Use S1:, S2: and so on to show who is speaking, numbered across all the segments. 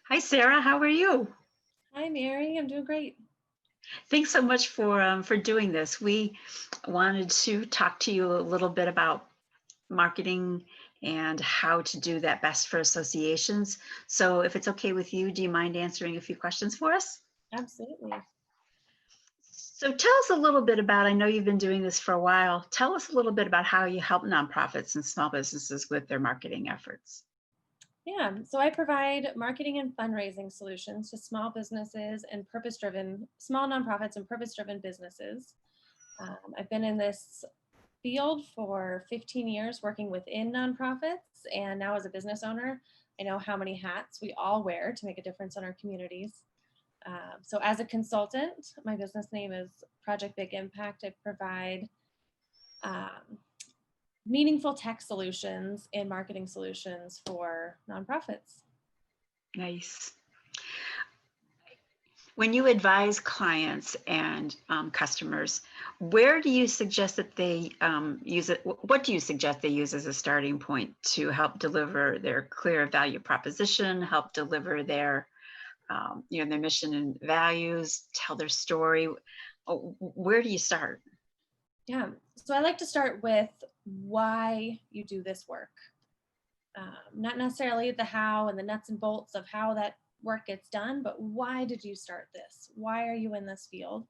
S1: Hi, Sarah. How are you?
S2: Hi, Mary. I'm doing great.
S1: Thanks so much for doing this. We wanted to talk to you a little bit about marketing and how to do that best for associations. So, if it's okay with you, do you mind answering a few questions for us?
S2: Absolutely.
S1: So, tell us a little bit about. I know you've been doing this for a while. Tell us a little bit about how you help nonprofits and small businesses with their marketing efforts.
S2: Yeah, so I provide marketing and fundraising solutions to small businesses and small nonprofits and purpose-driven businesses. I've been in this field for 15 years working within nonprofits, and now as a business owner, I know how many hats we all wear to make a difference in our communities. So as a consultant, my business name is Project Big Impact. I provide um, meaningful tech solutions and marketing solutions for nonprofits.
S1: Nice. When you advise clients and customers, where do you suggest that they use it? What do you suggest they use as a starting point to help deliver their clear value proposition, help deliver their mission and values, tell their story? Where do you start?
S2: Yeah. So I like to start with why you do this work. Not necessarily the how and the nuts and bolts of how that work gets done, but why did you start this? Why are you in this field?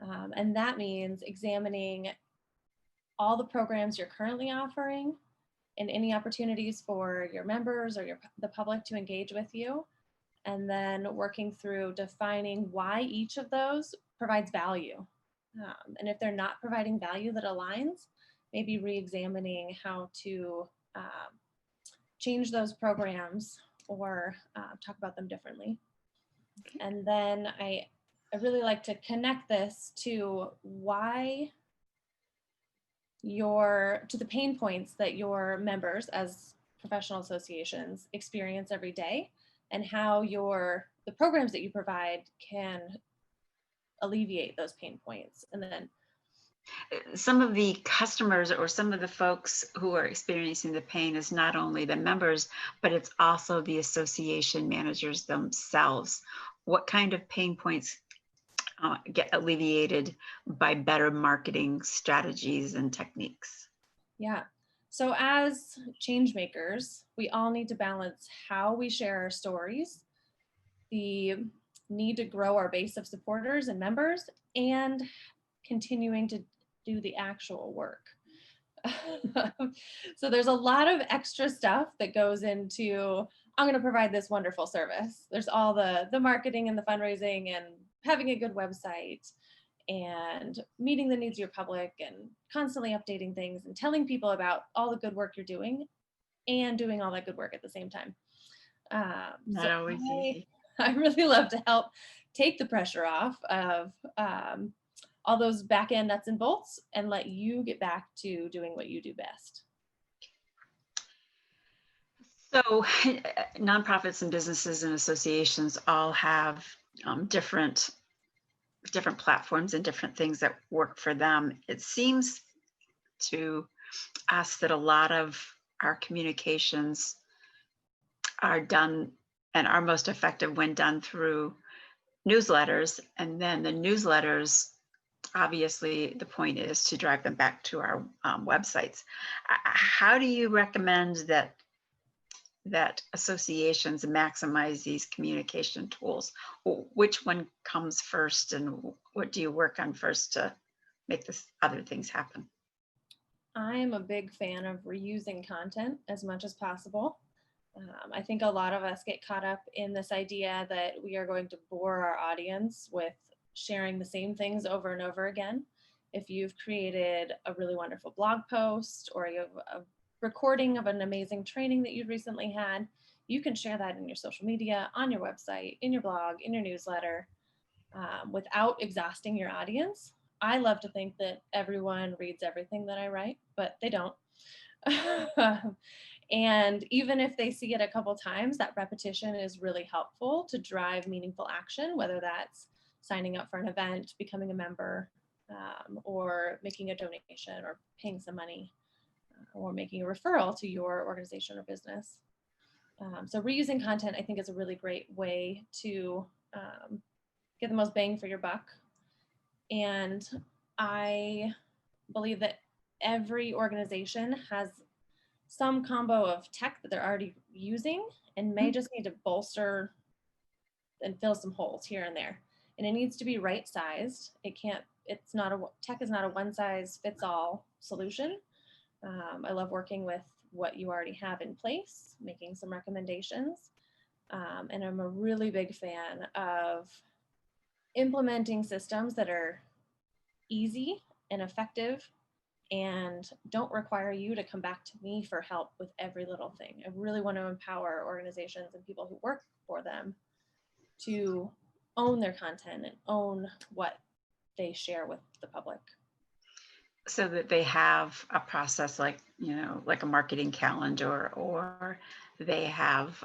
S2: And that means examining all the programs you're currently offering and any opportunities for your members or the public to engage with you, and then working through defining why each of those provides value. And if they're not providing value that aligns, maybe re-examining how to change those programs or talk about them differently. And then I really like to connect this to to the pain points that your members as professional associations experience every day, and how the programs that you provide can alleviate those pain points. And then
S1: Some of the customers or some of the folks who are experiencing the pain is not only the members, but it's also the association managers themselves. What kind of pain points get alleviated by better marketing strategies and techniques?
S2: yeah, so as change makers, we all need to balance how we share our stories, the need to grow our base of supporters and members, and continuing to do the actual work. So there's a lot of extra stuff that goes into, I'm going to provide this wonderful service. There's all the marketing and the fundraising and having a good website and meeting the needs of your public and constantly updating things and telling people about all the good work you're doing and doing all that good work at the same time. So
S1: Not always
S2: I,
S1: easy.
S2: I really love to help take the pressure off of all those back end nuts and bolts and let you get back to doing what you do best.
S1: So, nonprofits and businesses and associations all have different platforms and different things that work for them. It seems to us that a lot of our communications are done and are most effective when done through newsletters. And then the newsletters, obviously, the point is to drive them back to our websites. How do you recommend that associations maximize these communication tools? Which one comes first, and what do you work on first to make this other things happen?
S2: I am a big fan of reusing content as much as possible. I think a lot of us get caught up in this idea that we are going to bore our audience with sharing the same things over and over again. If you've created a really wonderful blog post or you have a recording of an amazing training that you've recently had, you can share that in your social media, on your website, in your blog, in your newsletter, without exhausting your audience. I love to think that everyone reads everything that I write, but they don't. And even if they see it a couple times, that repetition is really helpful to drive meaningful action, whether that's signing up for an event, becoming a member, or making a donation or paying some money, or making a referral to your organization or business. So reusing content, I think, is a really great way to get the most bang for your buck. And I believe that every organization has some combo of tech that they're already using and may just need to bolster and fill some holes here and there. And it needs to be right sized. Tech is not a one size fits all solution. I love working with what you already have in place, making some recommendations. And I'm a really big fan of implementing systems that are easy and effective and don't require you to come back to me for help with every little thing. I really want to empower organizations and people who work for them to own their content and own what they share with the public.
S1: So that they have a process like, like a marketing calendar, or they have,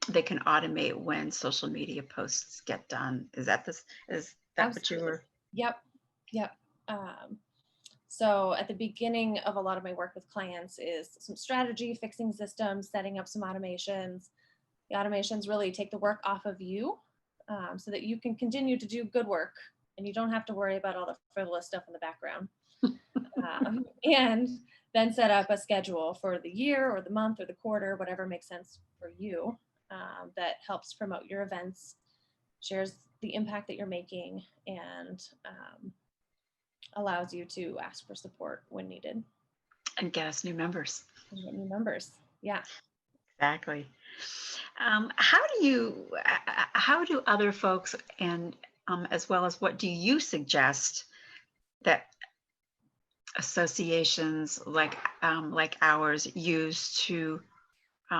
S1: they can automate when social media posts get done. Is that what you were?
S2: Yep. So at the beginning of a lot of my work with clients is some strategy, fixing systems, setting up some automations. The automations really take the work off of you, so that you can continue to do good work and you don't have to worry about all the frivolous stuff in the background. And then set up a schedule for the year or the month or the quarter, whatever makes sense for you, that helps promote your events, shares the impact that you're making, and allows you to ask for support when needed.
S1: And get us new members.
S2: And get new members. Yeah.
S1: Exactly. How do other folks, and as well as what do you suggest that associations like ours use to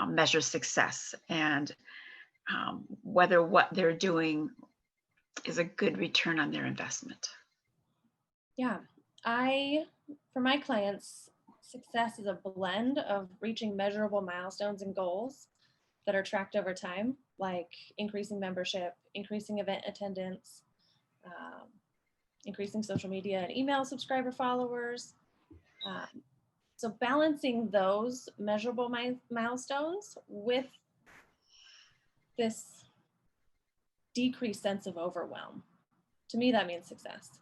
S1: measure success, and whether what they're doing is a good return on their investment?
S2: Yeah. For my clients, success is a blend of reaching measurable milestones and goals that are tracked over time, like increasing membership, increasing event attendance, increasing social media and email subscriber followers. So balancing those measurable milestones with this decreased sense of overwhelm. To me, that means success.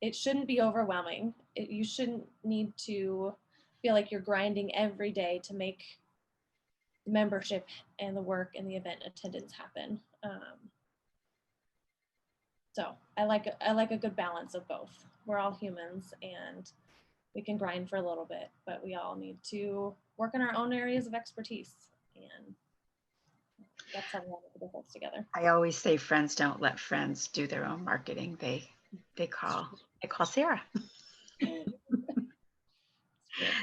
S2: It shouldn't be overwhelming. You shouldn't need to feel like you're grinding every day to make the membership and the work and the event attendance happen. So I like a good balance of both. We're all humans and we can grind for a little bit, but we all need to work in our own areas of expertise, and that's how we want to put those together.
S1: I always say friends don't let friends do their own marketing. They call Sarah.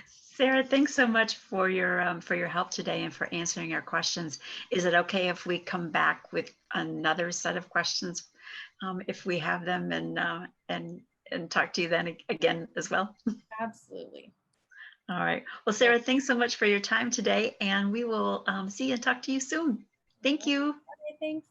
S1: Sarah, thanks so much for your help today and for answering our questions. Is it okay if we come back with another set of questions, if we have them, and talk to you then again as well?
S2: Absolutely.
S1: All right. Well, Sarah, thanks so much for your time today, and we will see you and talk to you soon. Thank you.
S2: Okay, thanks.